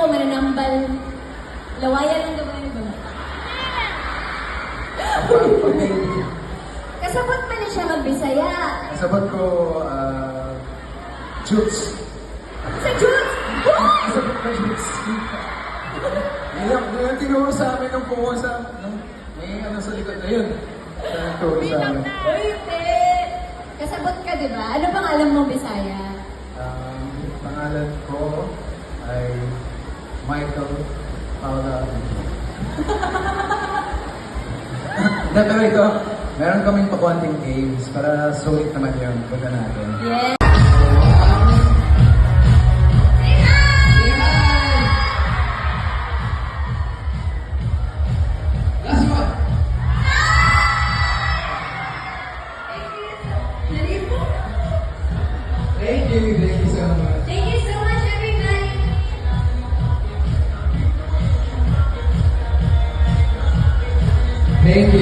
mananambal. Lawayan lang gawin ba? Kasabot man na siya magbisaya. Sabat ko, Jutes. Sa June! Sabat ko, Jutes. Yung tinuro sa amin ng pumo sa, may ano sa likod na yun. Tinuro sa amin. Uy, kasabot ka, di ba? Ano pangalan mo, Bisaya? Pangalan ko ay Michael Paula. Pero ito, meron kaming pakunting games para sulit naman yun. Punta natin. Yes! Last one. Thank you so much. Thank you so much, everybody! Thank you.